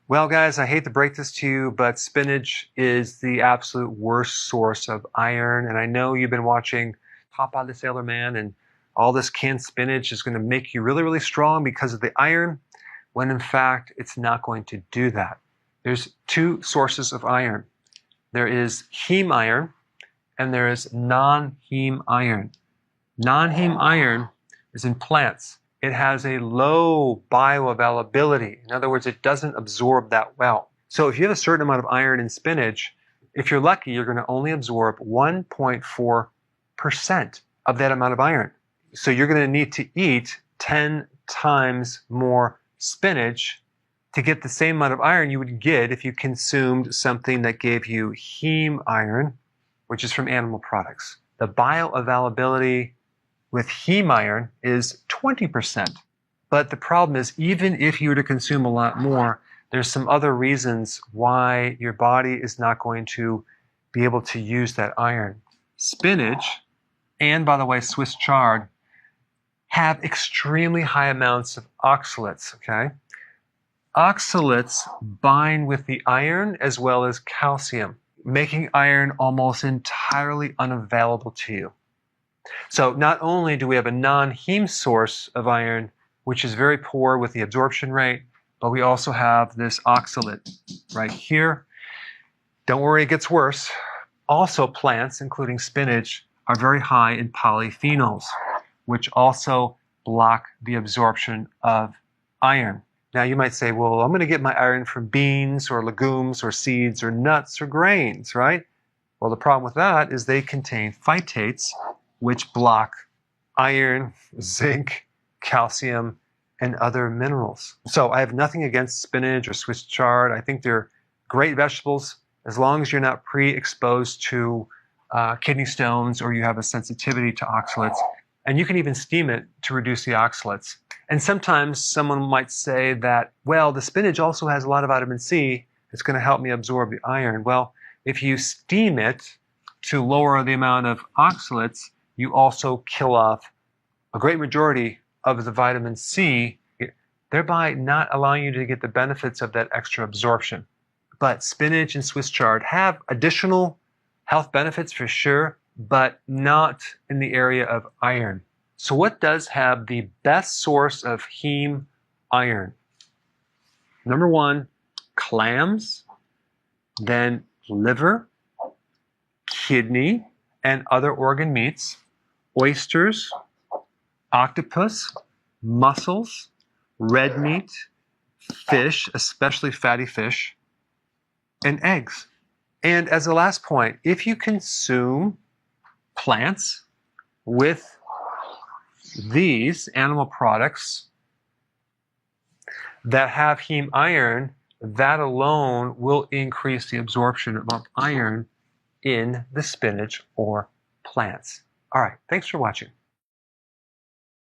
Well, guys, I hate to break this to you, but spinach is the absolute worst source of iron. And I know you've been watching Popeye the Sailor Man, and all this canned spinach is going to make you really, really strong because of the iron, when in fact, it's not going to do that. There's two sources of iron. There is heme iron, and there is non-heme iron. Non-heme iron is in plants. It has a low bioavailability. In other words, it doesn't absorb that well. So if you have a certain amount of iron in spinach, if you're lucky, you're going to only absorb 1.4% of that amount of iron. So you're going to need to eat 10 times more spinach to get the same amount of iron you would get if you consumed something that gave you heme iron, which is from animal products. The bioavailability with heme iron is 20%. But the problem is, even if you were to consume a lot more, there's some other reasons why your body is not going to be able to use that iron. Spinach, and by the way, Swiss chard, have extremely high amounts of oxalates, okay? Oxalates bind with the iron as well as calcium, making iron almost entirely unavailable to you. So not only do we have a non-heme source of iron, which is very poor with the absorption rate, but we also have this oxalate right here. Don't worry, it gets worse. Also, plants, including spinach, are very high in polyphenols, which also block the absorption of iron. Now you might say, well, I'm going to get my iron from beans or legumes or seeds or nuts or grains, right? Well, the problem with that is they contain phytates, which block iron, zinc, calcium, and other minerals. So I have nothing against spinach or Swiss chard. I think they're great vegetables as long as you're not pre-exposed to kidney stones or you have a sensitivity to oxalates. And you can even steam it to reduce the oxalates. And sometimes someone might say that, well, the spinach also has a lot of vitamin C. It's going to help me absorb the iron. Well, if you steam it to lower the amount of oxalates, you also kill off a great majority of the vitamin C, thereby not allowing you to get the benefits of that extra absorption. But spinach and Swiss chard have additional health benefits for sure, but not in the area of iron. So what does have the best source of heme iron? Number one, clams, then liver, kidney, and other organ meats, oysters, octopus, mussels, red meat, fish, especially fatty fish, and eggs. And as a last point, if you consume plants with these animal products that have heme iron, that alone will increase the absorption of iron in the spinach or plants. All right, thanks for watching.